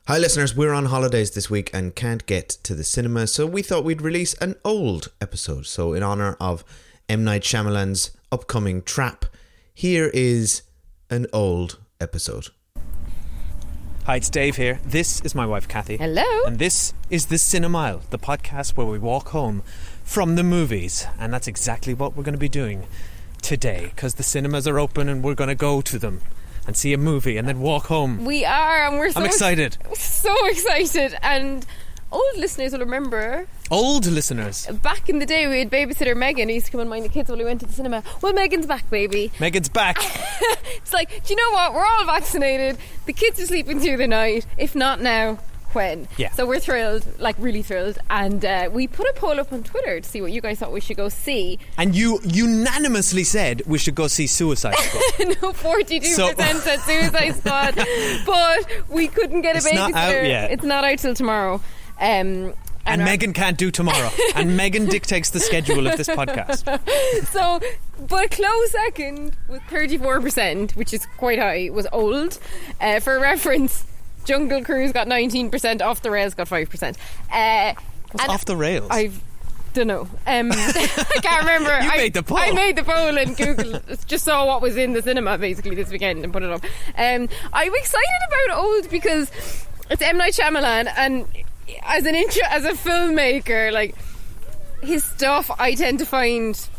Hi listeners, we're on holidays this week and can't get to the cinema, so we thought we'd release an old episode. So in honour of M. Night Shyamalan's upcoming Trap, here is an old episode. Hi, it's Dave here. This is my wife Kathy. Hello. And this is the Cinemile, the podcast where we walk home from the movies. And that's exactly what we're going to be doing today, because the cinemas are open and we're going to go to them and see a movie and then walk home. We are, and I'm excited. So excited. And old listeners will remember. Old listeners. Back in the day, we had babysitter Megan who used to come and mind the kids while we went to the cinema. Well, Megan's back, baby. Megan's back. It's like, do you know what? We're all vaccinated. The kids are sleeping through the night. If not now, when? Yeah. So we're thrilled, like really thrilled. And we put a poll up on Twitter to see what you guys thought we should go see. And you unanimously said we should go see Suicide Squad. No, 42% said Suicide Squad. But we couldn't get a babysitter. It's not out yet. It's not out till tomorrow. And Megan can't do tomorrow. And Megan dictates the schedule of this podcast. So, but a close second with 34%, which is quite high, was old. For reference, Jungle Cruise got 19%, Off the Rails got 5%. What's Off the Rails? I don't know. I can't remember. You made the poll. I made the poll and Google just saw what was in the cinema basically this weekend and put it up. I'm excited about old because it's M. Night Shyamalan, and as a filmmaker, like his stuff I tend to find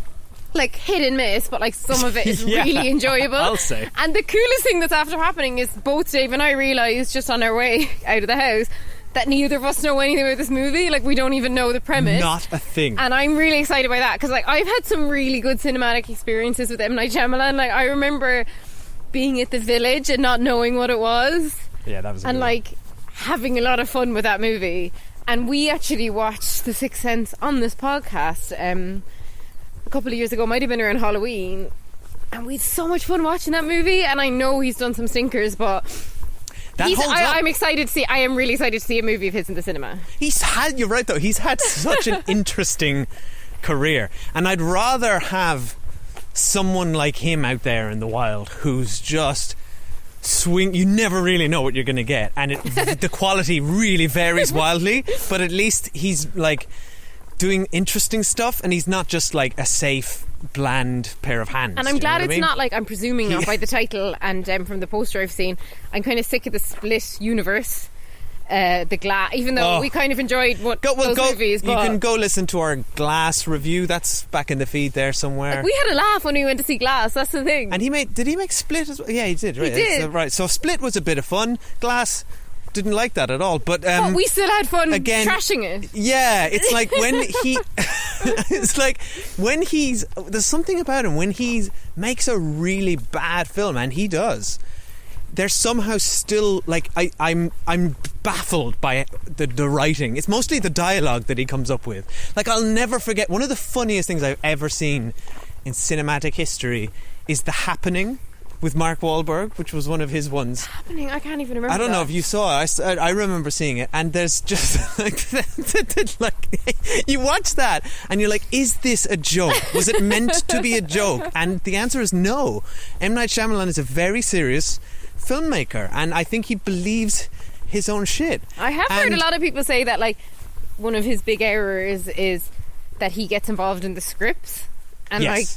like hit and miss, but like some of it is really enjoyable. I'll say. And the coolest thing that's after happening is both Dave and I realised just on our way out of the house that neither of us know anything about this movie. Like, we don't even know the premise. Not a thing. And I'm really excited by that because like I've had some really good cinematic experiences with M. Night Shyamalan. Like, I remember being at the Village and not knowing what it was. Yeah, that was a good one. Like having a lot of fun with that movie. And we actually watched The Sixth Sense on this podcast a couple of years ago. Might have been around Halloween, and we had so much fun watching that movie. And I know he's done some stinkers, but I'm excited to see. I am really excited to see a movie of his in the cinema. You're right though, he's had such an interesting career, and I'd rather have someone like him out there in the wild who's just you never really know what you're going to get, and the quality really varies wildly, but at least he's like doing interesting stuff, and he's not just like a safe, bland pair of hands. And I'm glad it's not like, I'm presuming not by the title and from the poster I've seen, I'm kind of sick of the Split universe, the Glass, even though we kind of enjoyed those movies. You can go listen to our Glass review. That's back in the feed there somewhere. Like, we had a laugh when we went to see Glass. That's the thing. And did he make Split as well? Yeah, he did. Right, he did. Right. So Split was a bit of fun. Glass didn't like that at all. But we still had fun again, trashing it. Yeah, it's like when there's something about him when he makes a really bad film, and he does. They're somehow still like I'm baffled by the writing. It's mostly the dialogue that he comes up with. Like, I'll never forget, one of the funniest things I've ever seen in cinematic history is The Happening with Mark Wahlberg, which was one of his ones. Happening? I can't even remember. I don't know if you saw it. I remember seeing it, and there's just like you watch that and you're like, is this a joke? Was it meant to be a joke? And the answer is no. M. Night Shyamalan is a very serious filmmaker, and I think he believes his own shit. I have heard a lot of people say that like one of his big errors is that he gets involved in the scripts, and like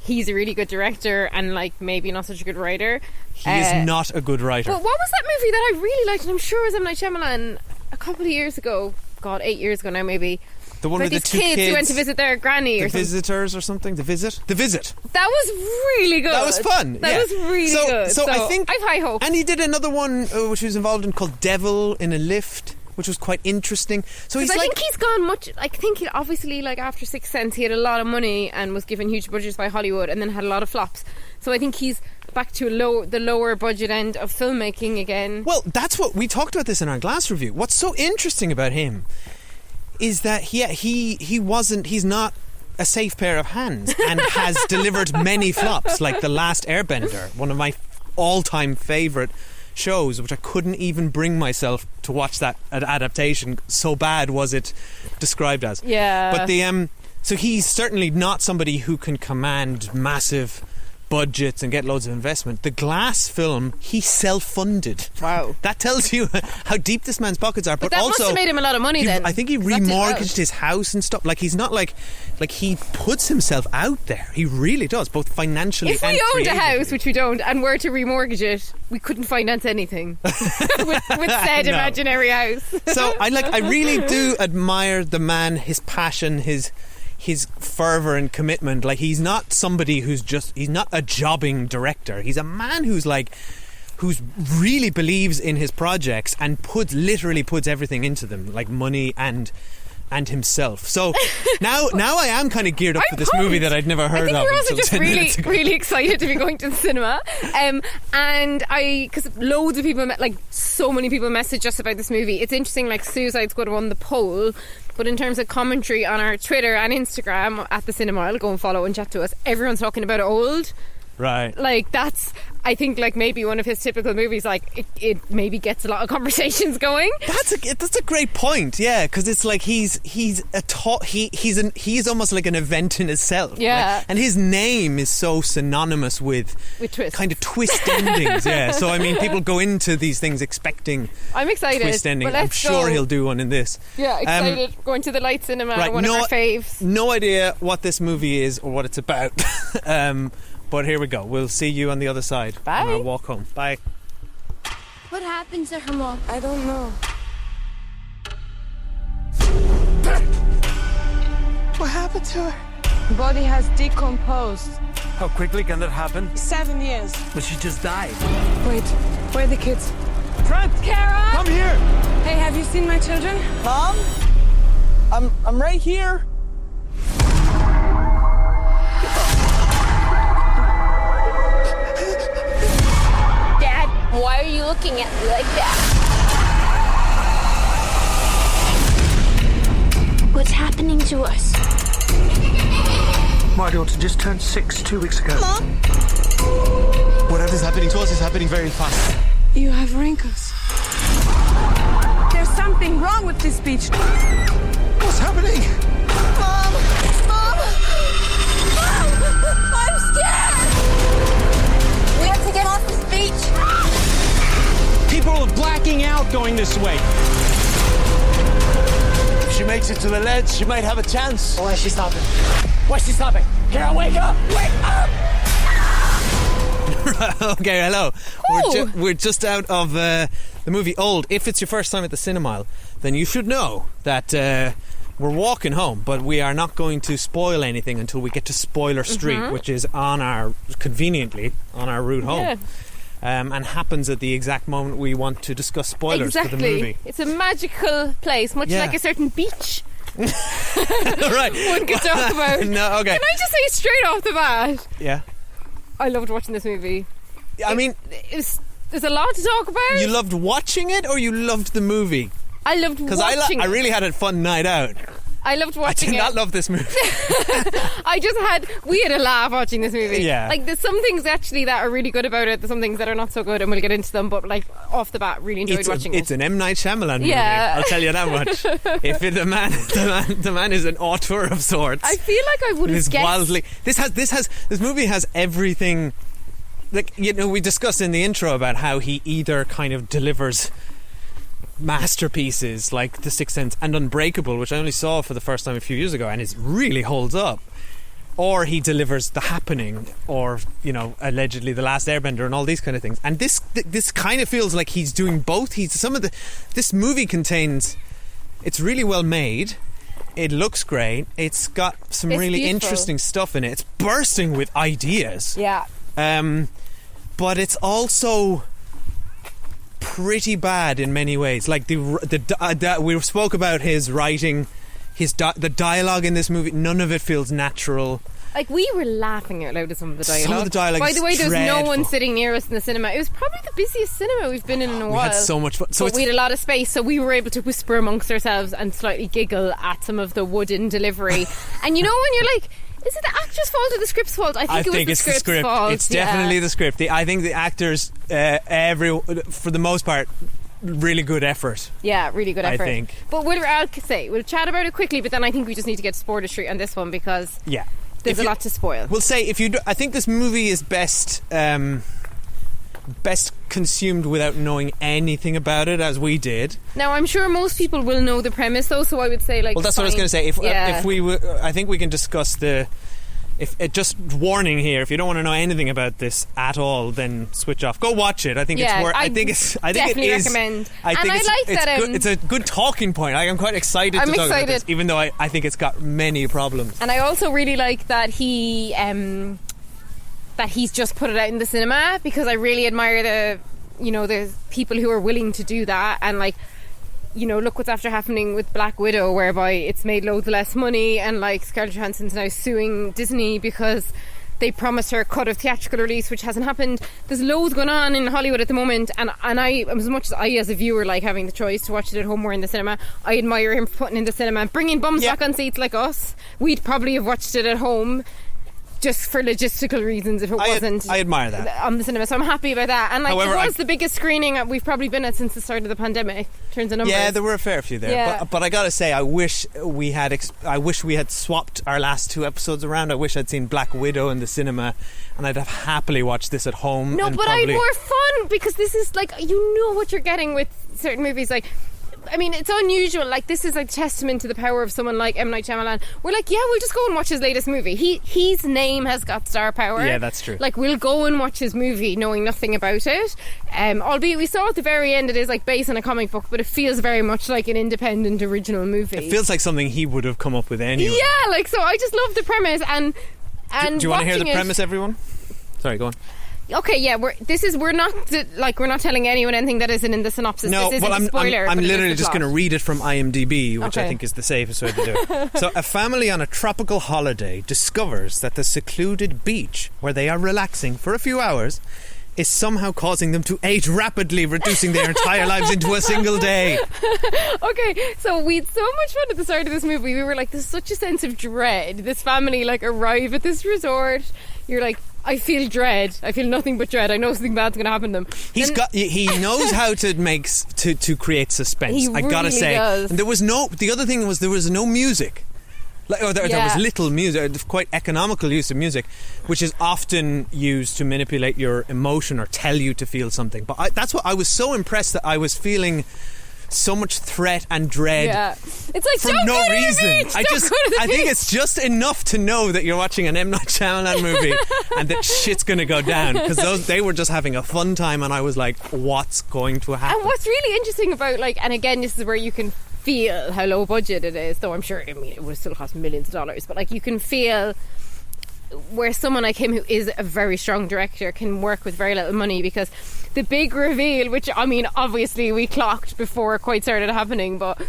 he's a really good director and like maybe not such a good writer. He is not a good writer. But what was that movie that I really liked, and I'm sure it was M. Night Shyamalan a couple of years ago, 8 years ago now maybe, the one with the two kids who went to visit their granny, the visitors or something. The visit. That was really good. That was fun. That was really good. So I think I've high hopes. And he did another one which he was involved in called Devil in a Lift, which was quite interesting. So I think he's gone much. I think he obviously, like after Sixth Sense, he had a lot of money and was given huge budgets by Hollywood, and then had a lot of flops. So I think he's back to the lower budget end of filmmaking again. Well, that's what we talked about this in our Glass review. What's so interesting about him is that he's not a safe pair of hands, and has delivered many flops, like The Last Airbender, one of my all-time favourite shows, which I couldn't even bring myself to watch that adaptation, so bad was it described as. Yeah. But so he's certainly not somebody who can command massive budgets and get loads of investment. The Glass film, he self-funded. Wow. That tells you how deep this man's pockets are. But that also, must have made him a lot of money then. I think he 'cause that did well. remortgaged his house and stuff. Like, he's not like he puts himself out there. He really does, both financially If and we owned a creatively. house, which we don't, and were to remortgage it, we couldn't finance anything with said No. imaginary house. So I really do admire the man, his passion, his fervour and commitment. Like, he's not somebody he's not a jobbing director. He's a man who's really believes in his projects and literally puts everything into them, like money and himself. So now I am kind of geared up for this movie that I'd never heard I think of we're also until just 10 minutes ago. really excited to be going to the cinema. And because loads of people, like so many people messaged us about this movie. It's interesting, like Suicide Squad won the poll, but in terms of commentary on our Twitter and Instagram at the cinema, I'll go and follow and chat to us. Everyone's talking about Old. Right. Like, that's, I think, like maybe one of his typical movies, like it maybe gets a lot of conversations going. That's a great point, yeah, because it's like he's almost like an event in itself. Yeah. Like, and his name is so synonymous with twists. kind of twist endings. Yeah, so I mean, people go into these things expecting I'm excited. twist ending. But I'm let's sure go. he'll do one in this. Yeah, excited. Going to the Light Cinema, Right, one of our faves. No idea what this movie is or what it's about. But here we go. We'll see you on the other side. Bye. On our walk home. Bye. What happened to her, Mom? I don't know. What happened to her? The body has decomposed. How quickly can that happen? 7 years. But she just died. Wait, where are the kids? Trent! Kara! Come here! Hey, have you seen my children? Mom? I'm right here. Dad, why are you looking at me like that? What's happening to us? My daughter just turned 6 2 weeks ago. Mom? Whatever's happening to us is happening very fast. You have wrinkles. There's something wrong with this beach. What's happening? Mom! Mom! Mom! I'm scared! We have to get off this beach! People are blacking out going this way. If she makes it to the ledge, she might have a chance. Why is she stopping? Why is she stopping? Kara, wake up! Wake up! Okay, hello. Ooh. We're just out of the movie Old. If it's your first time at the cinema, then you should know that we're walking home, but we are not going to spoil anything until we get to Spoiler Street, which is conveniently on our route home. Yeah. And happens at the exact moment we want to discuss spoilers Exactly. for the movie. It's a magical place, much Yeah. like a certain beach Right. one could talk about. No, okay. Can I just say straight off the bat, Yeah. I loved watching this movie. I mean, There's a lot to talk about. you loved watching it or you loved the movie? I loved Because watching I it. really had a fun night out. I loved I watching did not it. love this movie. We had a laugh watching this movie. Yeah. Like, there's some things actually that are really good about it. There's some things that are not so good, and we'll get into them. But like off the bat, really enjoyed watching It's it. an M. Night Shyamalan movie. Yeah. I'll tell you that much. If the man is an auteur of sorts. I feel like I would have This guessed. wildly. This movie has everything. Like, you know, we discussed in the intro about how he either kind of delivers masterpieces like The Sixth Sense and Unbreakable, which I only saw for the first time a few years ago, and it really holds up. Or he delivers The Happening, or, you know, allegedly The Last Airbender, and all these kind of things. And this kind of feels like he's doing both. This movie contains. It's really well made. It looks great. It's got some It's really beautiful. interesting stuff in it. It's bursting with ideas. Yeah. But it's also pretty bad in many ways. Like we spoke about his writing, the dialogue in this movie. None of it feels natural. Like, we were laughing out loud at some of the dialogue. Some of the dialogue By is the way, there's no one dreadful. sitting near us in the cinema. It was probably the busiest cinema we've been in a We while. had so much fun. So But we had a lot of space, so we were able to whisper amongst ourselves and slightly giggle at some of the wooden delivery. And you know when you're like, is it the actor's fault or the script's fault? I think it was it's the script's the script. fault. It's definitely yeah. the script. I think the actors, for the most part, really good effort. Yeah, really good I effort. think. But we'll chat about it quickly, but then I think we just need to get to Spoiler Street on this one because Yeah. there's a lot to spoil. We'll say I think this movie is best consumed without knowing anything about it, as we did. Now, I'm sure most people will know the premise, though, so I would say, like, well, that's what I was going to say. If we were, I think we can discuss just warning here. If you don't want to know anything about this at all, then switch off. Go watch it. I think it's worth. I think it is. Recommend. I think it's a good talking point. I'm quite excited to talk about this, even though I think it's got many problems. And I also really like that he's just put it out in the cinema, because I really admire the people who are willing to do that. And, like, look what's after happening with Black Widow, whereby it's made loads less money, and, like, Scarlett Johansson's now suing Disney because they promised her a cut of theatrical release, which hasn't happened. There's loads going on in Hollywood at the moment, and I, as much as I, as a viewer, like having the choice to watch it at home or in the cinema, I admire him for putting it in the cinema, bringing bums back on seats like us. We'd probably have watched it at home just for logistical reasons if it wasn't I admire that on the cinema, so I'm happy about that. And, like, however, it was the biggest screening we've probably been at since the start of the pandemic, in terms of numbers. Yeah, there were a fair few there. Yeah. But I gotta say, I wish we had swapped our last 2 episodes around. I wish I'd seen Black Widow in the cinema, and I'd have happily watched this at home. No, but I had more fun, because this is, like, what you're getting with certain movies. Like, I mean, it's unusual. Like, this is a testament to the power of someone like M. Night Shyamalan. We're like, yeah, we'll just go and watch his latest movie. His name has got star power. Yeah, that's true. Like, we'll go and watch his movie knowing nothing about it. Albeit we saw at the very end it is, like, based on a comic book, but it feels very much like an independent original movie. It feels like something he would have come up with anyway. Yeah, like, so I just love the premise. And do you want to hear the premise, everyone? Sorry, go on. Okay, yeah, we're not telling anyone anything that isn't in the synopsis. No, this isn't a spoiler. I'm literally just going to read it from IMDb, which I think is the safest way to do it. So, a family on a tropical holiday discovers that the secluded beach where they are relaxing for a few hours is somehow causing them to age rapidly, reducing their entire lives into a single day. Okay, so we had so much fun at the start of this movie. We were like, there's such a sense of dread. This family, like, arrive at this resort. You're like, I feel dread. I feel nothing but dread. I know something bad's going to happen to them. He knows how to create suspense. I gotta really say, does. And the other thing was there was no music. There was little music, quite economical use of music, which is often used to manipulate your emotion or tell you to feel something. But that's what I was so impressed that I was feeling so much threat and dread. Yeah. It's like, for no reason. I think it's just enough to know that you're watching an M. Night Shyamalan movie and that shit's going to go down, because they were just having a fun time, and I was like, what's going to happen? And what's really interesting about, like, and again, this is where you can feel how low budget it is, though I'm sure, I mean, it would still cost millions of dollars, but, like, you can feel where someone like him, who is a very strong director, can work with very little money, because the big reveal, which, I mean, obviously we clocked before it quite started happening, but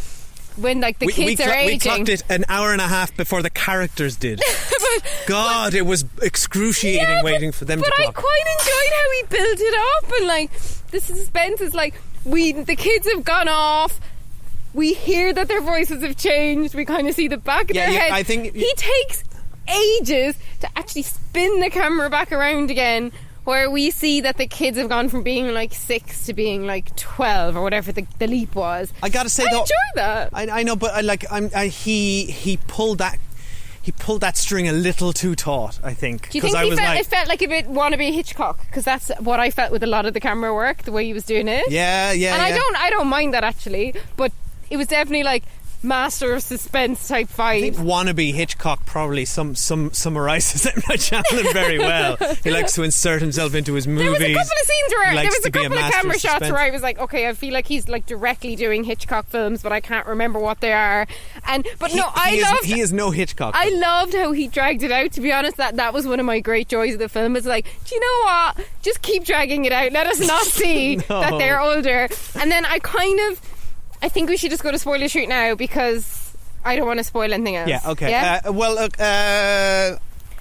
when, like, the kids are aging, we clocked it an hour and a half before the characters did. It was excruciating waiting for them to clock. But I quite enjoyed how he built it up, and, like, the suspense is like, the kids have gone off. We hear that their voices have changed. We kind of see the back of their head. I think he takes ages to actually spin the camera back around again, where we see that the kids have gone from being like 6 to being like 12 or whatever the leap was. I gotta say, I though, enjoy that. I know, but he pulled that string a little too taut, I think. Do you think it felt like a bit wannabe Hitchcock? Because that's what I felt with a lot of the camera work, the way he was doing it. Yeah. And I don't mind that, actually, but it was definitely like master of suspense type vibe. I think wannabe Hitchcock probably summarises M. Night Shyamalan very well. He likes to insert himself into his movies. There was a couple of scenes where there was a couple of camera shots suspense. where I was like, okay, I feel like he's like directly doing Hitchcock films, but I can't remember what they are. He is no Hitchcock. I loved how he dragged it out. To be honest, that was one of my great joys of the film. It's like, do you know what? Just keep dragging it out. Let us not see that they're older. And then I think we should just go to spoiler street now, because I don't want to spoil anything else. Yeah, okay. Yeah?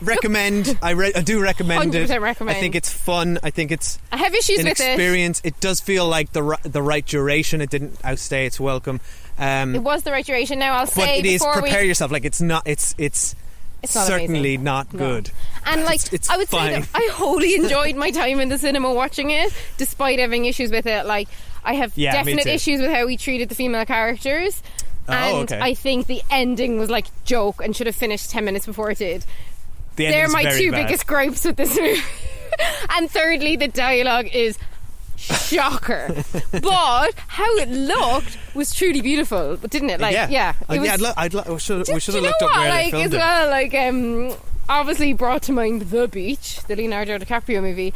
Recommend. I do recommend it. 100% recommend. I think it's fun. I think it's I have issues an with experience. It does feel like the right duration. It didn't outstay its welcome. It was the right duration. Now I'll say, but it is. Prepare we yourself. Like, it's not. It's not certainly amazing. not good. And like, it's I would fine. say that I wholly enjoyed my time in the cinema watching it, despite having issues with it. Like, I have definite issues with how he treated the female characters. And okay. I think the ending was like joke and should have finished 10 minutes before it did. The They're ending's my very two bad. biggest gripes with this movie. And thirdly, the dialogue is shocker. But how it looked was truly beautiful, didn't it? Like, yeah. It was, we should do have you know looked up what? where they Like, filmed as it. well, like, obviously brought to mind The Beach, the Leonardo DiCaprio movie,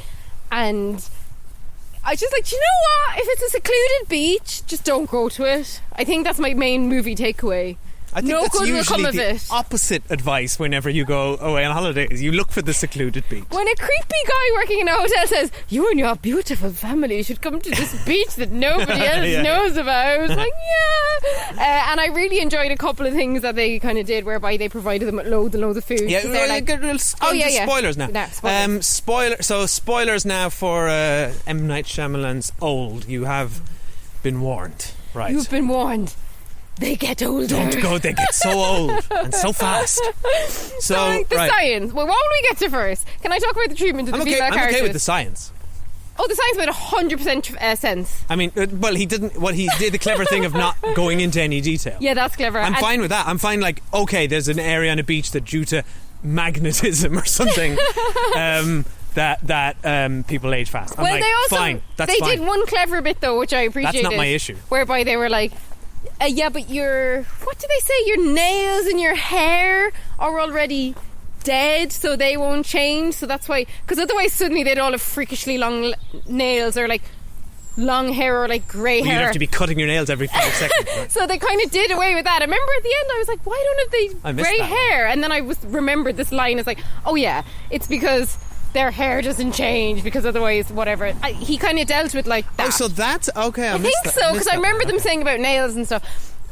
and I just like, do you know what? If it's a secluded beach, just don't go to it. I think that's my main movie takeaway. I think no that's good will usually come of the it. opposite advice whenever you go away on holidays. You look for the secluded beach. When a creepy guy working in a hotel says, you and your beautiful family should come to this beach that nobody else Yeah. knows about. Like, yeah. And I really enjoyed a couple of things that they kind of did, whereby they provided them with loads and loads of food. Yeah, They're like, spoilers now. No, spoilers. Spoilers now for M. Night Shyamalan's Old. You have been warned, right? You've been warned. They get older. Don't go. They get so old and so fast. So the right. science. Well, what will we get to first? Can I talk about the treatment of the female I'm characters? okay with the science. Oh, the science made 100% sense. I mean, well, he didn't. Well, he did the clever thing of not going into any detail. Yeah, that's clever. I'm fine with that. I'm fine. Like, okay, there's an area on a beach that, due to magnetism or something, that people age fast. I'm Well, like, they also fine. That's they fine. did one clever bit though, which I appreciated. That's not my issue. Whereby they were like, yeah, but what did they say? Your nails and your hair are already dead, so they won't change. So that's why, because otherwise suddenly they'd all have freakishly long nails or like long hair or like grey Well, hair. you'd have to be cutting your nails every 5 seconds. Right? So they kind of did away with that. I remember at the end I was like, why don't I have missed they grey that. hair? And then I remembered this line. It's like, oh yeah, it's because their hair doesn't change, because otherwise whatever. He kind of dealt with like that. Oh, so that's okay. I think so, because I remember them saying about nails and stuff.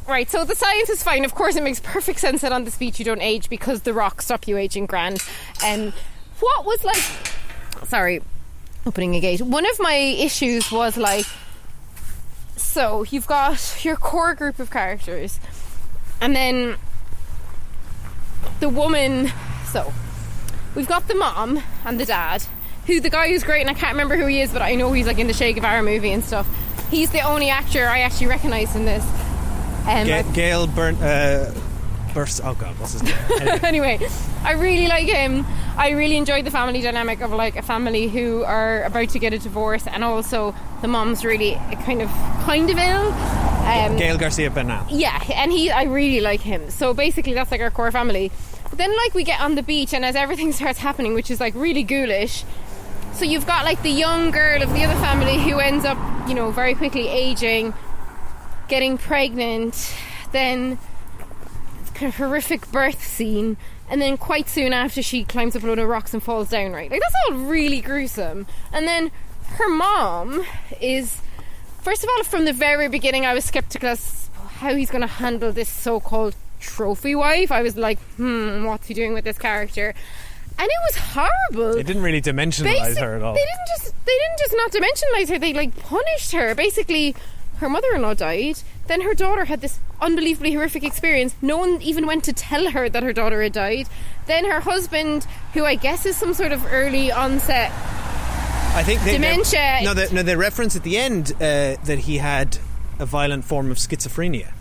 Right, so the science is fine. Of course, it makes perfect sense that on this beach you don't age because the rocks stop you aging grand. And what was like... Sorry, opening a gate. One of my issues was like... So, you've got your core group of characters, and then the woman... So, we've got the mom and the dad, who the guy who's great, and I can't remember who he is, but I know he's like in the Che Guevara movie and stuff. He's the only actor I actually recognise in this. Gail Burst. Oh God, what's his name? Anyway, I really like him. I really enjoyed the family dynamic of like a family who are about to get a divorce, and also the mom's really kind of ill. Gail Garcia Bernal. Yeah, and I really like him. So basically, that's like our core family. But then, like, we get on the beach, and as everything starts happening, which is like really kind so you've got like the young girl of the other family who ends up, you know, very quickly aging, getting pregnant, then kind of horrific birth scene, and then quite soon after she climbs up a load of rocks and falls down, right? Like, that's all really gruesome. And then her mom is, first of all, from the very beginning I was skeptical as how he's going to handle this so-called trophy wife. I was like, what's he doing with this character? And it was horrible. They didn't really dimensionalize her at all. They didn't just not dimensionalize her, they like punished her. Basically, her mother-in-law died, then her daughter had this unbelievably horrific experience. No one even went to tell her that her daughter had died. Then her husband, who I guess is some sort of early onset I think dementia. They reference at the end that he had a violent form of schizophrenia.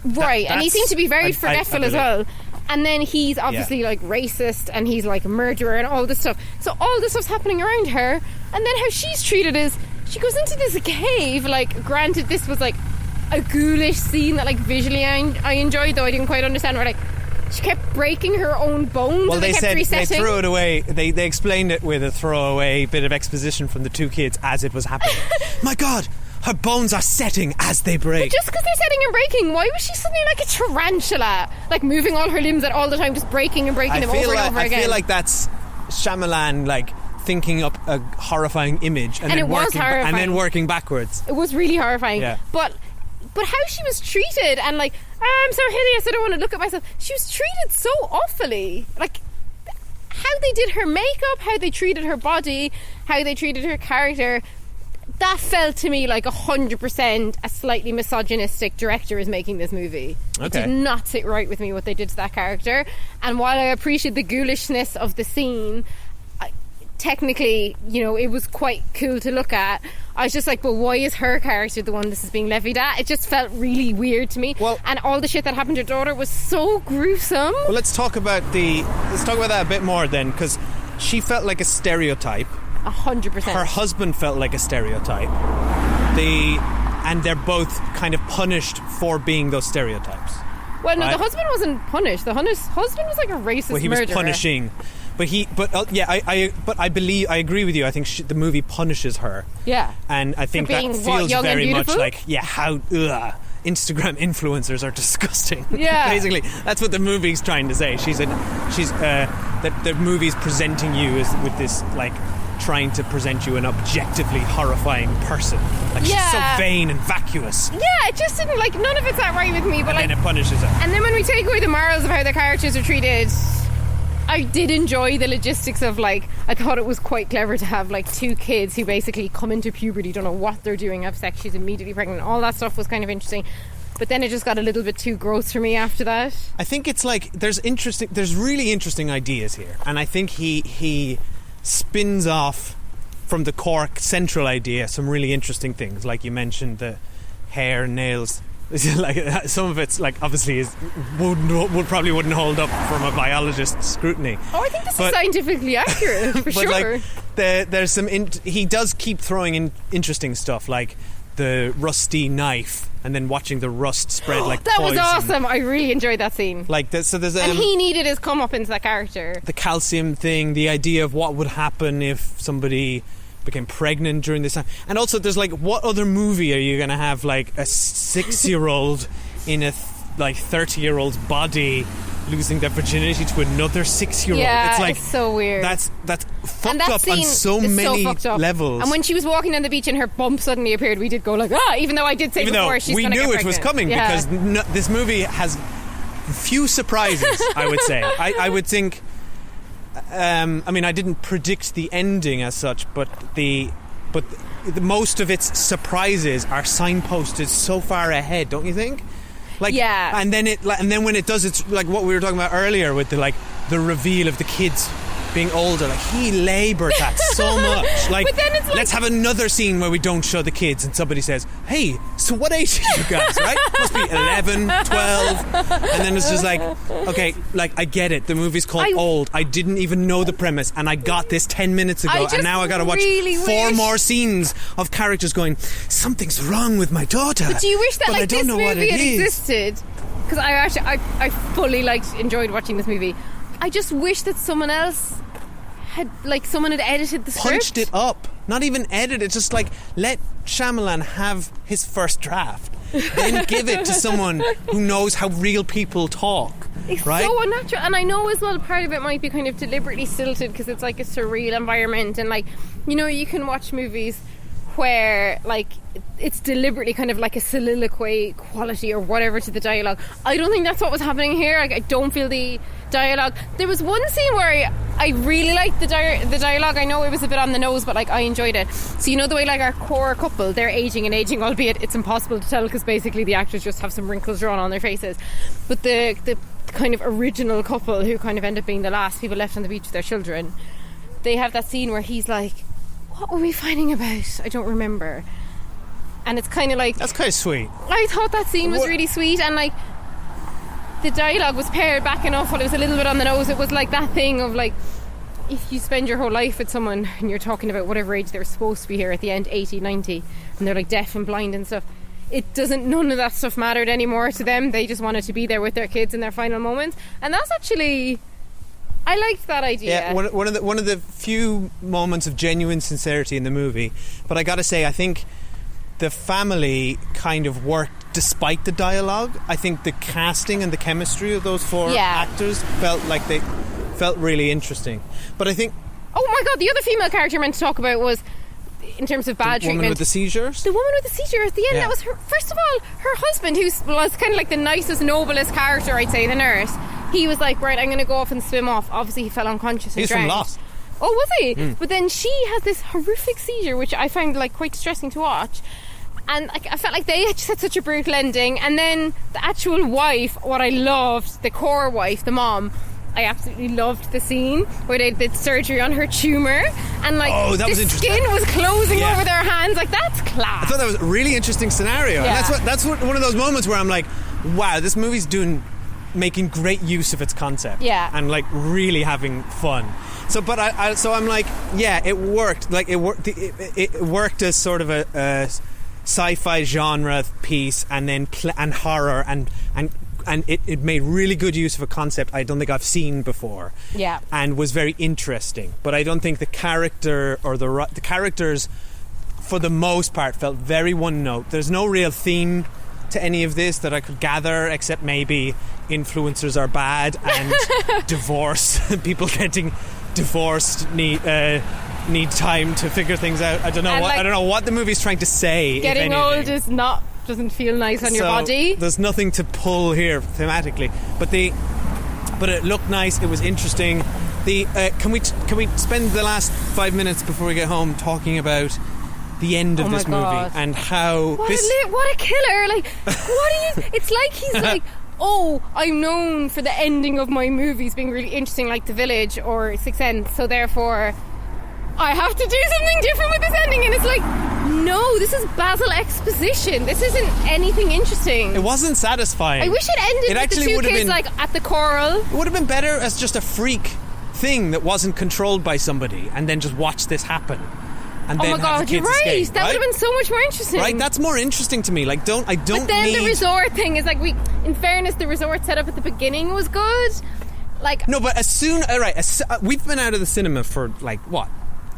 Right, and he seemed to be very I forgetful as well. And then he's obviously like racist, and he's like a murderer and all this stuff. So all this stuff's happening around her, and then how she's treated is she goes into this cave. Like, granted, this was like a ghoulish scene that like visually I enjoyed, though I didn't quite understand. Where like she kept breaking her own bones. Well, and they kept said resetting. they threw it away. They explained it with a throwaway bit of exposition from the two kids as it was happening. My God, her bones are setting as they break. But just because they're setting and breaking, why was she suddenly like a tarantula, like moving all her limbs at all the time, just breaking and breaking them over and over again? I feel like that's Shyamalan, like thinking up a horrifying image and then working backwards. It was really horrifying. Yeah. But how she was treated, and like, I'm so hideous, I don't want to look at myself. She was treated so awfully. Like, how they did her makeup, how they treated her body, how they treated her character, that felt to me like 100% a slightly misogynistic director is making this movie. It Okay. did not sit right with me what they did to that character. And while I appreciate the ghoulishness of the scene, technically, you know, it was quite cool to look at. I was just like, but why is her character the one this is being levied at? It just felt really weird to me. Well, and all the shit that happened to her daughter was so gruesome. Well, let's talk about that a bit more then, because she felt like a stereotype. 100%. Her husband felt like a stereotype. And they're both kind of punished for being those stereotypes. Well, no, right? the husband wasn't punished. The husband was like a racist murderer. Well, he was punishing. But I agree with you. I think the movie punishes her. Yeah. And I think that feels very much like, how Instagram influencers are disgusting. Yeah. Basically, that's what the movie's trying to say. That the movie's presenting you with this, like, trying to present you an objectively horrifying person. Like, she's so vain and vacuous. Yeah, it just didn't, like, none of it's that right with me. But and then it punishes her. And then when we take away the morals of how the characters are treated, I did enjoy the logistics of, like, I thought it was quite clever to have, like, 2 kids who basically come into puberty, don't know what they're doing, have sex, she's immediately pregnant. All that stuff was kind of interesting. But then it just got a little bit too gross for me after that. I think it's like there's really interesting ideas here, and I think he spins off from the core central idea some really interesting things, like you mentioned, the hair, nails. Like, some of it's like obviously probably wouldn't hold up from a biologist's scrutiny. Oh, I think this is scientifically accurate for sure. Like, there's some. He does keep throwing in interesting stuff, like the rusty knife, and then watching the rust spread like that poison. was awesome. I really enjoyed that scene. Like there's and he needed his come up into that character. The calcium thing, the idea of what would happen if somebody became pregnant during this time, and also there's like, what other movie are you going to have like a 6-year-old in a 30-year-old's body losing their virginity to another 6-year-old? Yeah, it's like, it's so weird. That's fucked up on so many levels. And when she was walking down the beach and her bump suddenly appeared, we did go like, even though I did say before she's we knew it was coming, yeah. because this movie has few surprises. I would say. I would think. I mean, I didn't predict the ending as such, but the most of its surprises are signposted so far ahead, don't you think? Like, yeah. And then when it does, it's like what we were talking about earlier with the reveal of the kids being older. Like, he laboured that so much. Like, but then it's like, let's have another scene where we don't show the kids and somebody says, hey, so what age are you guys, right? Must be 11, 12. And then it's just like, okay, like, I get it. The movie's called Old. I didn't even know the premise, and I got this 10 minutes ago, and now I got to watch four more scenes of characters going, something's wrong with my daughter. But do you wish that, like, this movie had existed? Because I fully enjoyed watching this movie. I just wish that someone else had edited the script. Punched it up. Not even edit it, just like let Shyamalan have his first draft. Then give it to someone who knows how real people talk. It's right? so unnatural. And I know as well part of it might be kind of deliberately stilted because it's like a surreal environment, and like, you know, you can watch movies where like it's deliberately kind of like a soliloquy quality or whatever to the dialogue. I don't think that's what was happening here. Like, I don't feel the dialogue. There was one scene where I really liked the dialogue. I know it was a bit on the nose, but like I enjoyed it. So you know the way like our core couple, they're aging, albeit it's impossible to tell because basically the actors just have some wrinkles drawn on their faces. But the kind of original couple who kind of end up being the last people left on the beach with their children, they have that scene where he's like, what were we fighting about? I don't remember. And it's kind of like, that's kind of sweet. I thought that scene was really sweet, and like the dialogue was pared back enough while it was a little bit on the nose. It was like that thing of like, if you spend your whole life with someone and you're talking about whatever age they were supposed to be here at the end, 80, 90, and they're like deaf and blind and stuff, none of that stuff mattered anymore to them. They just wanted to be there with their kids in their final moments. And that's actually, I liked that idea. Yeah, one of the few moments of genuine sincerity in the movie. But I gotta say, I think the family kind of worked despite the dialogue. I think the casting and the chemistry of those four actors felt really interesting. But I think, oh my god, the other female character I meant to talk about was, in terms of bad treatment, the woman with the seizures. The woman with the seizure at the end. That was her. First of all, her husband, who was kind of like the nicest, noblest character, I'd say, the nurse. He was like, right, I'm going to go off and swim off. Obviously, he fell unconscious and He's drowned. from Lost. Oh, was he? But then she has this horrific seizure, which I found like quite distressing to watch. And I felt like they just had such a brutal ending. And then the actual wife, what I loved, the core wife, the mom, I absolutely loved the scene where they did surgery on her tumour, and like that was the interesting. skin was closing Yeah. over their hands. Like, that's class. I thought that was a really interesting scenario. Yeah. And that's what one of those moments where I'm like, wow, this movie's making great use of its concept. Yeah. And like really having fun. So, but I'm like, yeah, it worked. Like it worked. It worked as sort of a sci-fi genre piece, and then and horror, and it made really good use of a concept I don't think I've seen before. Yeah. And was very interesting. But I don't think the character or the characters, for the most part, felt very one note. There's no real theme to any of this that I could gather, except maybe influencers are bad and divorce, people getting divorced need time to figure things out. I don't know. I don't know what the movie's trying to say. Getting old is doesn't feel nice on your body. There's nothing to pull here thematically, but it looked nice. It was interesting. Can we spend the last 5 minutes before we get home talking about the end of this movie and how what a killer! Like, it's like he's like, oh, I'm known for the ending of my movies being really interesting, like The Village or Sixth Sense, so therefore I have to do something different with this ending. And it's like, no, this is Basil exposition. This isn't anything interesting. It wasn't satisfying. I wish it ended with actually the two would have kids been, like at the choral. It would have been better as just a freak thing that wasn't controlled by somebody, and then just watch this happen. And then oh my god, you're right. Escape, that would have been so much more interesting. Right, that's more interesting to me. Like, I don't But then need... the resort thing is like, in fairness, the resort setup at the beginning was good. Like, no, but we've been out of the cinema for like what?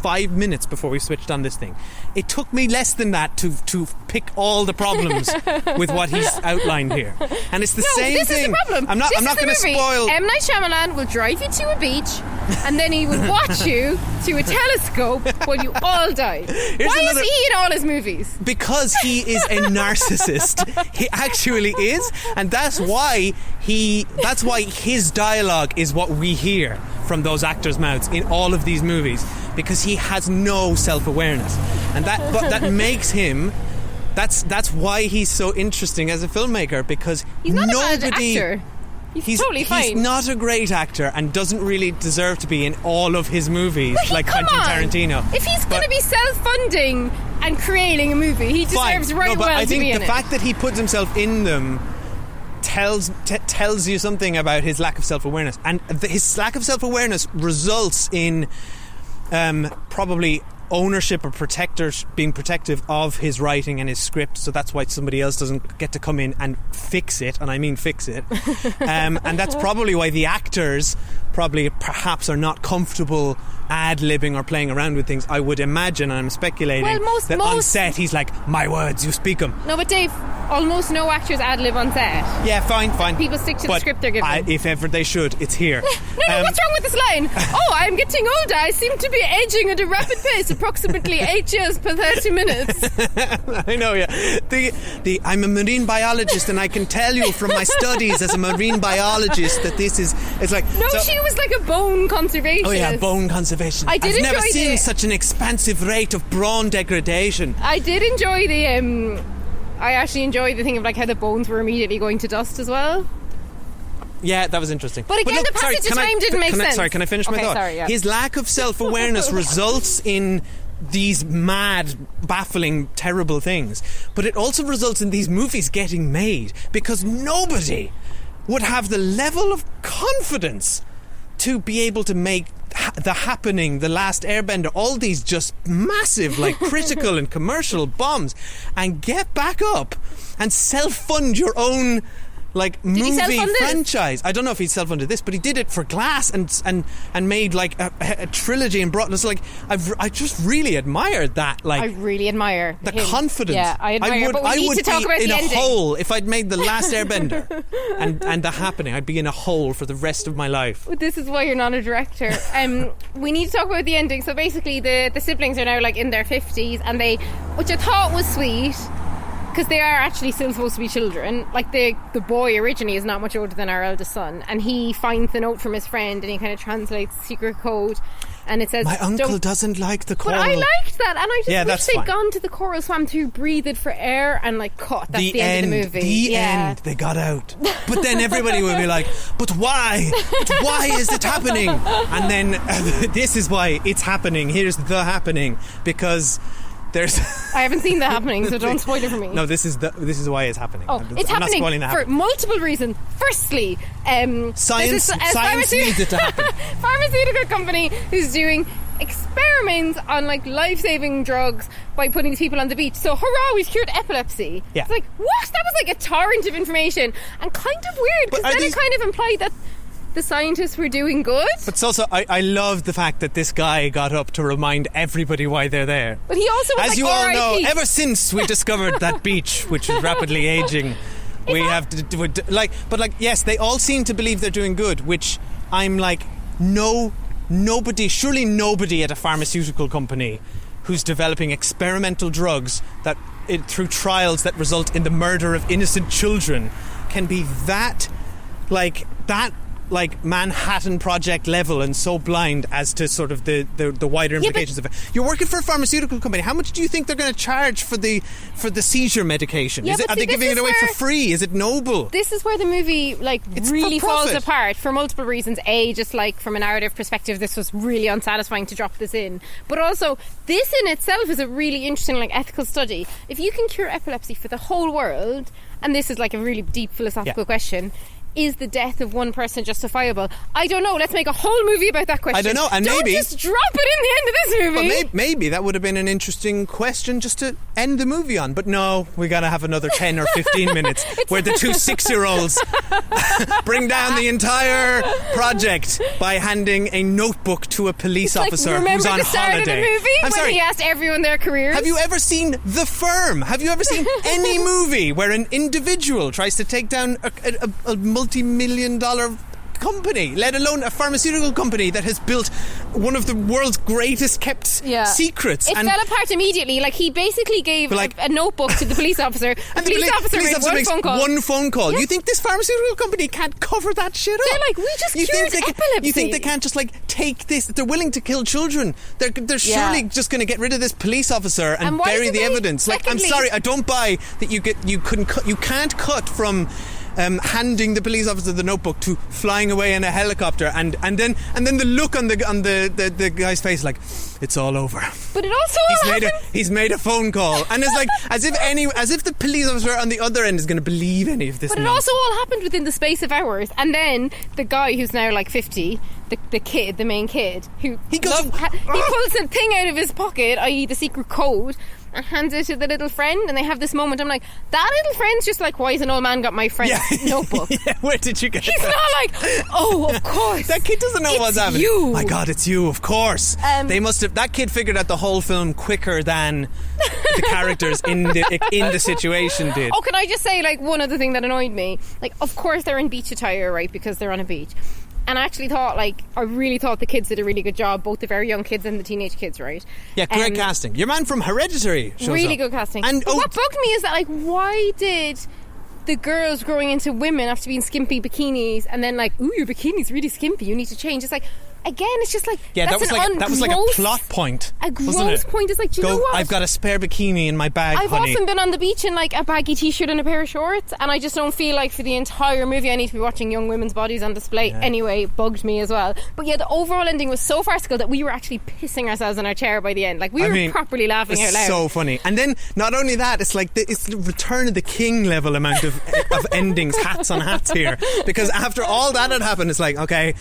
5 minutes before we switched on this thing. It took me less than that to pick all the problems with what he's outlined here, and it's the same this thing. Is the problem. I'm not going to spoil. M. Night Shyamalan will drive you to a beach, and then he will watch you through a telescope while you all die. Why is he in all his movies? Because he is a narcissist. He actually is, and that's why his dialogue is what we hear from those actors' mouths in all of these movies, because he has no self-awareness, and that makes him. That's why he's so interesting as a filmmaker, because he's not a bad actor. He's totally fine. He's not a great actor and doesn't really deserve to be in all of his movies like Quentin Tarantino. If he's going to be self-funding and creating a movie, he deserves well to be in it. I think the fact that he puts himself in them tells you something about his lack of self-awareness, and his lack of self-awareness results in probably ownership or being protective of his writing and his script, so that's why somebody else doesn't get to come in and fix it, and I mean fix it. And that's probably why the actors perhaps are not comfortable ad-libbing or playing around with things, I would imagine, and I'm speculating that on set he's like, my words, you speak them. No, but Dave, almost no actors ad-lib on set. Yeah, fine. People stick to the script they're given. If ever they should, it's here. No, what's wrong with this line? Oh, I'm getting older. I seem to be aging at a rapid pace, approximately 8 years per 30 minutes. I know, yeah. I'm a marine biologist, and I can tell you from my studies as a marine biologist that this is... It's like... No, she was like a bone conservationist. Oh yeah, bone conservation. I've never seen such an expansive rate of brawn degradation. I did enjoy I actually enjoyed the thing of like how the bones were immediately going to dust as well. Yeah, that was interesting. But again, the passage of time didn't make sense. Sorry, can I finish my thought? Sorry, yeah. His lack of self-awareness results in these mad, baffling, terrible things. But it also results in these movies getting made because nobody would have the level of confidence to be able to make The Happening, The Last Airbender, all these just massive, like critical and commercial bombs, and get back up and self-fund your own like movie franchise. I don't know if he self-funded this, but he did it for Glass and made like a trilogy and brought us like I just really admired that. Like I really admire the him. confidence. Yeah, I admire. But we need to talk about the ending. I would be in a hole if I'd made The Last Airbender and The Happening. I'd be in a hole for the rest of my life. This is why you're not a director. We need to talk about the ending. So basically, the siblings are now like in their 50s, and which I thought was sweet, because they are actually still supposed to be children. Like the boy originally is not much older than our eldest son, and he finds the note from his friend and he kind of translates the secret code. and it says, My uncle "Don't." doesn't like the coral. But I liked that, and I just Yeah, wish that's they'd fine. gone to the coral swamp to breathe it for air and like cut. That's the end of the movie. The end. They got out. But then everybody will be like, but why? But why is it happening? And then this is why it's happening. Here's the happening. Because there's... I haven't seen that happening, so don't spoil it for me. No, this is why it's happening. Oh, it's I'm not happening spoiling the for happening. multiple reasons. Firstly, Science needs it to happen. Pharmaceutical company who's doing experiments on like life-saving drugs by putting these people on the beach. So hurrah, we've cured epilepsy. Yeah. It's like, what? That was like a torrent of information and kind of weird, because But are then these- it kind of implied that the scientists were doing good. But it's also, I love the fact that this guy got up to remind everybody why they're there. But he also was As like, you all know, RIP. ever since we discovered that beach, which is rapidly aging, we have to do it. Yes, they all seem to believe they're doing good, which I'm like, surely nobody at a pharmaceutical company who's developing experimental drugs through trials that result in the murder of innocent children can be that Manhattan Project level and so blind as to sort of the wider implications of it. You're working for a pharmaceutical company. How much do you think they're going to charge for the seizure medication? Yeah, Are they giving it away for free? Is it noble? This is where the movie It's really for falls profit. apart for multiple reasons. A, just like from a narrative perspective, this was really unsatisfying to drop this in. But also, this in itself is a really interesting ethical study. If you can cure epilepsy for the whole world, and this is like a really deep philosophical question, is the death of one person justifiable? I don't know. Let's make a whole movie about that question. I don't know, and don't maybe just drop it in the end of this movie. But maybe that would have been an interesting question just to end the movie on. But no, we got to have another 10 or 15 minutes where the two 6-year-olds bring down the entire project by handing a notebook to a police officer remember who's on the start holiday. of the movie I'm when sorry. he asked everyone their careers? Have you ever seen The Firm? Have you ever seen any movie where an individual tries to take down a multi-million-dollar company, let alone a pharmaceutical company that has built one of the world's greatest kept secrets? It fell apart immediately. He basically gave a notebook to the police officer. And the police officer made one makes phone call. one phone call. Yeah. You think this pharmaceutical company can't cover that shit up? They're like, we just cured epilepsy. You think they can't just take this? They're willing to kill children. They're surely just going to get rid of this police officer and why bury did the they- evidence. I'm secondly- sorry, I don't buy that you can't cut from handing the police officer the notebook to flying away in a helicopter and then the look on the guy's face like it's all over. But it also he's made a phone call and it's like as if the police officer on the other end is going to believe any of this. But it also all happened within the space of hours. And then the guy who's now 50, the main kid, who he pulls a thing out of his pocket, i.e. the secret code, and hands it to the little friend, and they have this moment. I'm like, that little friend's just like, why has an old man got my friend's notebook? Where did you get He's that? not like, oh, of course. That kid doesn't know It's what's happening. you. My God, it's you, of course. They must have. That kid figured out the whole film quicker than the characters in the situation did. Oh, can I just say, one other thing that annoyed me? Of course they're in beach attire, right? Because they're on a beach. And I actually thought, I really thought the kids did a really good job, both the very young kids and the teenage kids, right? Yeah, great casting. Your man from Hereditary shows really up. good casting. And but what bugged me is that, why did the girls growing into women have to be in skimpy bikinis, and then ooh, your bikini's really skimpy, you need to change? It's again, it's just that was like a plot point. A wasn't gross it? point. It's do you know what? I've got a spare bikini in my bag, I've honey. often been on the beach in a baggy t-shirt and a pair of shorts, and I just don't feel like for the entire movie I need to be watching young women's bodies on display. Yeah. Anyway, it bugged me as well. But yeah, the overall ending was so farcical that we were actually pissing ourselves in our chair by the end. We were properly laughing out loud. It's so funny. And then not only that, it's it's the Return of the King level amount of endings, hats on hats here. Because after all that had happened, it's okay,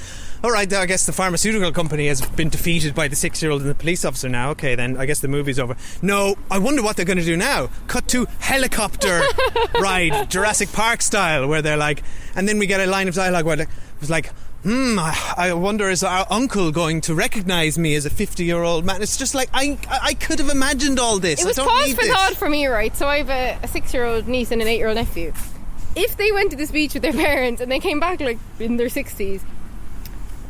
all right, I guess the pharmaceutical company has been defeated by the 6-year-old and the police officer now. Okay, then I guess the movie's over. No, I wonder what they're going to do now. Cut to helicopter ride, Jurassic Park style, where they're and then we get a line of dialogue where it was I wonder, is our uncle going to recognise me as a 50-year-old man? It's just I could have imagined all this. It was pause for thought for me, right? So I have a 6-year-old niece and an 8-year-old nephew. If they went to this beach with their parents and they came back in their 60s,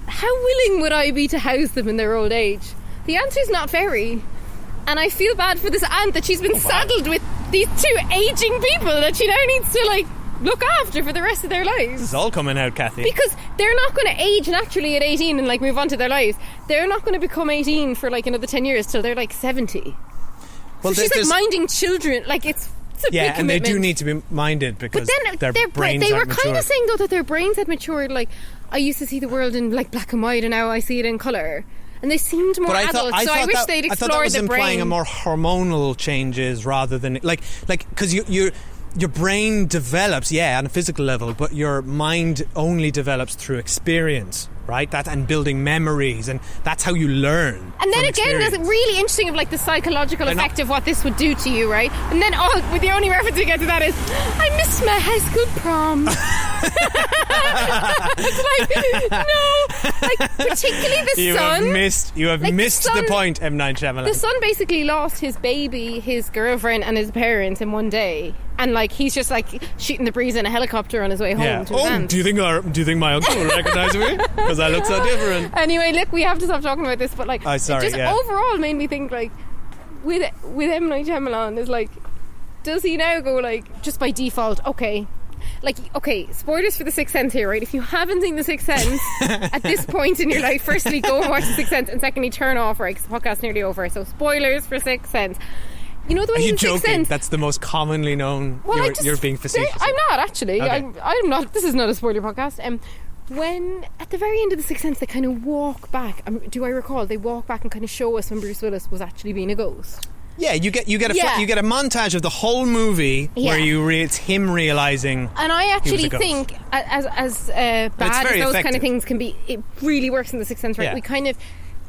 how willing would I be to house them in their old age? The answer is not very. And I feel bad for this aunt that she's been saddled with these two aging people that she now needs to look after for the rest of their lives. It's all coming out, Kathy. Because they're not going to age naturally at 18 and like move on to their lives. They're not going to become 18 for like another 10 years till they're like 70. Well, so she's like minding children. Like it's a big commitment. And they do need to be minded because their brains they were aren't kind mature. of saying though that their brains had matured. Like I used to see the world in like black and white, and now I see it in colour. And they seemed more adult, so I wish they'd explored the brain. I thought that was implying a more hormonal changes rather than like because your brain develops, on a physical level, but your mind only develops through experience, right? That and building memories, and that's how you learn. And then again, experience. there's really interesting of like the psychological effect of what this would do to you, right? And then with the only reference we get to that is, I missed my high school prom. It's like, no, like particularly the son. You have missed the point, M. Night Shyamalan. The son basically lost his baby, his girlfriend, and his parents in one day. And like he's just like shooting the breeze in a helicopter on his way home to his aunt. Do you think my uncle will recognise me? Because I look so different. Anyway, look, we have to stop talking about this, but like it just overall made me think like with M. Night Shyamalan is like, does he now go like just by default, okay, spoilers for The Sixth Sense here, right? If you haven't seen The Sixth Sense at this point in your life, firstly go and watch The Sixth Sense, and secondly turn off, right, because the podcast's nearly over. So spoilers for Sixth Sense. You know the way. Are you joking? That's the most commonly known. Well, you're being facetious. I'm not actually. Okay. I'm not. This is not a spoiler podcast. When at the very end of The Sixth Sense, they kind of walk back. Do I recall? They walk back and kind of show us when Bruce Willis was actually being a ghost. Yeah, you get a montage of the whole movie where it's him realizing. And I actually think, as bad as those kind of things can be, it really works in The Sixth Sense. Right? Yeah.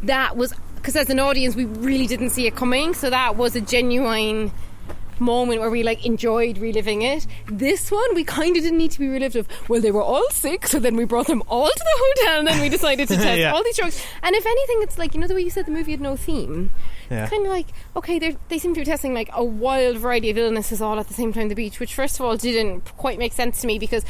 That was because as an audience we really didn't see it coming, so that was a genuine moment where we like enjoyed reliving it. This one we kind of didn't need to be relived of, well, they were all sick, so then we brought them all to the hotel and then we decided to test all these drugs. And if anything, it's like, you know the way you said the movie had no theme? It's kind of like, okay, they seem to be testing like a wild variety of illnesses all at the same time on the beach, which first of all didn't quite make sense to me, because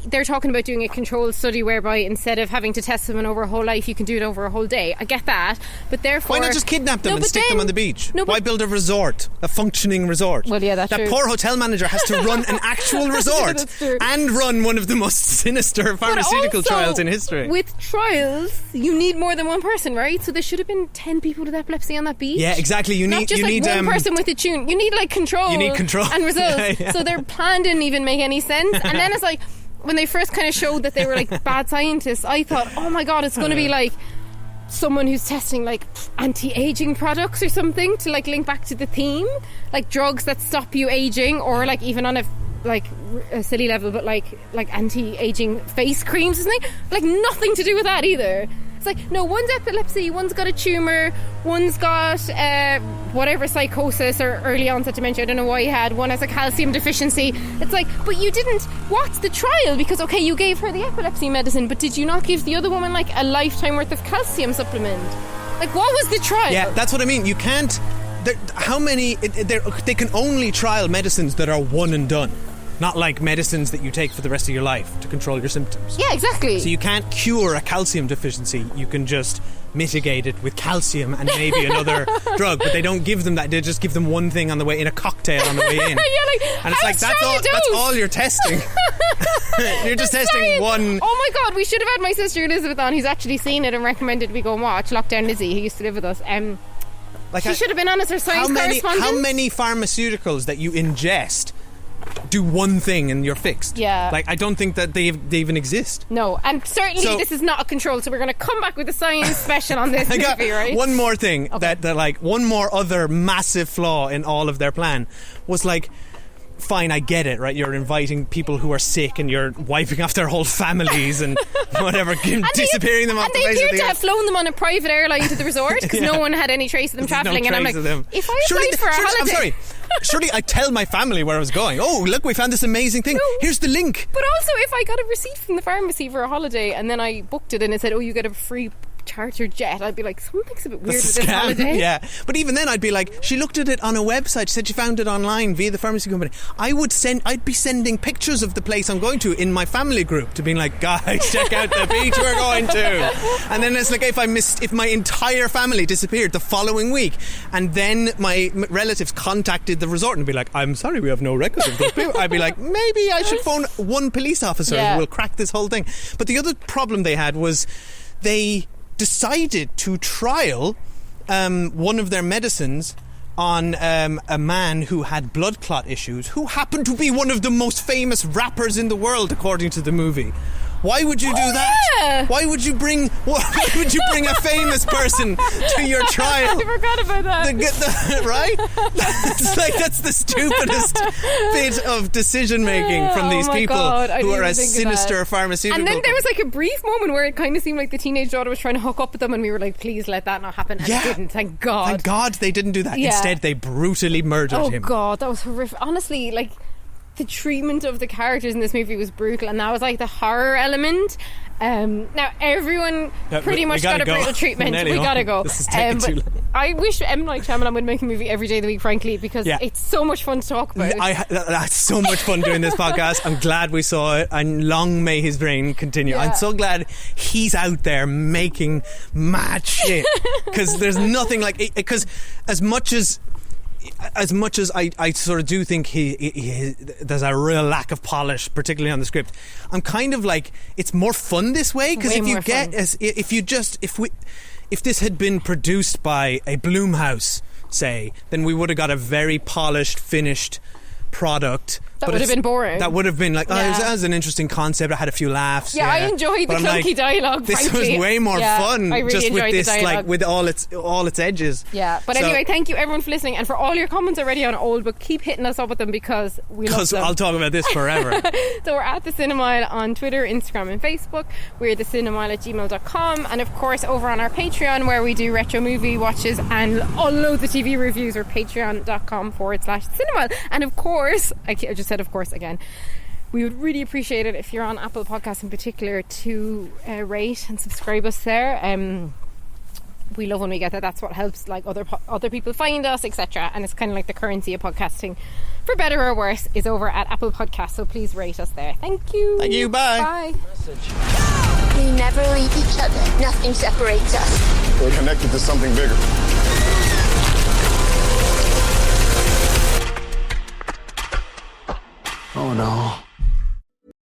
they're talking about doing a controlled study whereby instead of having to test someone over a whole life, you can do it over a whole day. I get that, but therefore, why not just kidnap them and stick them on the beach? Why build a resort, a functioning resort? Well, yeah, that's true. That poor hotel manager has to run an actual resort and run one of the most sinister pharmaceutical trials in history. With trials, you need more than one person, right? So there should have been 10 people with epilepsy on that beach. Yeah, exactly. You need one person with a tune. You need like control. You need control and results. Yeah. So their plan didn't even make any sense. And then it's like when they first kind of showed that they were like bad scientists, I thought, oh my god, it's going to be like someone who's testing like anti-aging products or something to like link back to the theme, like drugs that stop you aging, or like even on a silly level, but like anti-aging face creams or something. Like nothing to do with that either. It's like, no, one's epilepsy, one's got a tumour, one's got whatever psychosis or early onset dementia, I don't know why he had, one has a calcium deficiency. It's like, but you didn't, what's the trial? Because okay, you gave her the epilepsy medicine, but did you not give the other woman like a lifetime worth of calcium supplement? Like, what was the trial? Yeah, that's what I mean. You can't, they can only trial medicines that are one and done, not like medicines that you take for the rest of your life to control your symptoms. Yeah, exactly. So you can't cure a calcium deficiency. You can just mitigate it with calcium and maybe another drug, but they don't give them that. They just give them one thing on the way in, a cocktail on the way in. And it's like, that's all you're testing. You're just testing one. Oh my god, we should have had my sister Elizabeth on, who's actually seen it and recommended we go and watch Lockdown Lizzie, who used to live with us. She should have been on as her science correspondent. How many pharmaceuticals that you ingest do one thing and you're fixed? Yeah. Like, I don't think that they even exist. No, and certainly this is not a control, so we're going to come back with a science special on this movie, right? One more thing, that like, one more other massive flaw in all of their plan was like, fine, I get it, right? You're inviting people who are sick and you're wiping off their whole families and whatever, disappearing them off the face of the earth. And they appear to have flown them on a private airline to the resort because no one had any trace of them travelling. No, and I'm like, if I applied for a holiday... I'm sorry. Surely I tell my family where I was going. Oh, look, we found this amazing thing. No. Here's the link. But also, if I got a receipt from the pharmacy for a holiday and then I booked it and it said, oh, you get a free charter jet, I'd be like, something's a bit weird That's with a this scam. holiday. Yeah, but even then I'd be like, she looked at it on a website. She said she found it online via the pharmacy company. I'd be sending pictures of the place I'm going to in my family group to being like, guys, check out the beach we're going to. And then it's like, if my entire family disappeared the following week, and then my relatives contacted the resort and be like, I'm sorry, we have no records of those people, I'd be like, maybe I should phone one police officer who will crack this whole thing. But the other problem they had was they decided to trial one of their medicines on a man who had blood clot issues, who happened to be one of the most famous rappers in the world, according to the movie. Why would you do that? Yeah. Why would you bring a famous person to your trial? I forgot about that. Right? That's the stupidest bit of decision making from these people who are as sinister pharmaceutical. And then there was like a brief moment where it kind of seemed like the teenage daughter was trying to hook up with them, and we were like, please let that not happen. And it didn't, thank God. Thank God they didn't do that. Yeah. Instead, they brutally murdered him. Oh God, that was horrific. Honestly, like, the treatment of the characters in this movie was brutal, and that was like the horror element. Now everyone pretty much got a brutal treatment. We gotta go. This is taking too long. I wish M. Night Shyamalan would make a movie every day of the week, frankly, because it's so much fun to talk about. That's so much fun doing this podcast. I'm glad we saw it, and long may his reign continue. I'm so glad he's out there making mad shit, because there's nothing like it. Because as much as I sort of do think he there's a real lack of polish, particularly on the script, I'm kind of like, it's more fun this way, because if this had been produced by a Blumhouse, say, then we would have got a very polished, finished product. That would have been boring. That would have been like, that was an interesting concept. I had a few laughs. Yeah, I enjoyed the clunky dialogue. This was way more fun. I really just with enjoyed this, the dialogue. like, with all its edges. Yeah, but anyway, thank you everyone for listening, and for all your comments already on Old, but keep hitting us up with them, because we love them. I'll talk about this forever. So we're at The Cinemile on Twitter, Instagram and Facebook. We're thecinemile@gmail.com, and of course over on our Patreon, where we do retro movie watches and loads of TV reviews. We're patreon.com/Cinemile. And of course, I just said of course again, we would really appreciate it if you're on Apple Podcasts in particular to rate and subscribe us there. We love when we get that. That's what helps, like, other people find us, etc. And it's kind of like the currency of podcasting, for better or worse, is over at Apple Podcasts. So please rate us there. Thank you. Thank you. Bye. Bye. We never leave each other. Nothing separates us. We're connected to something bigger. Oh no.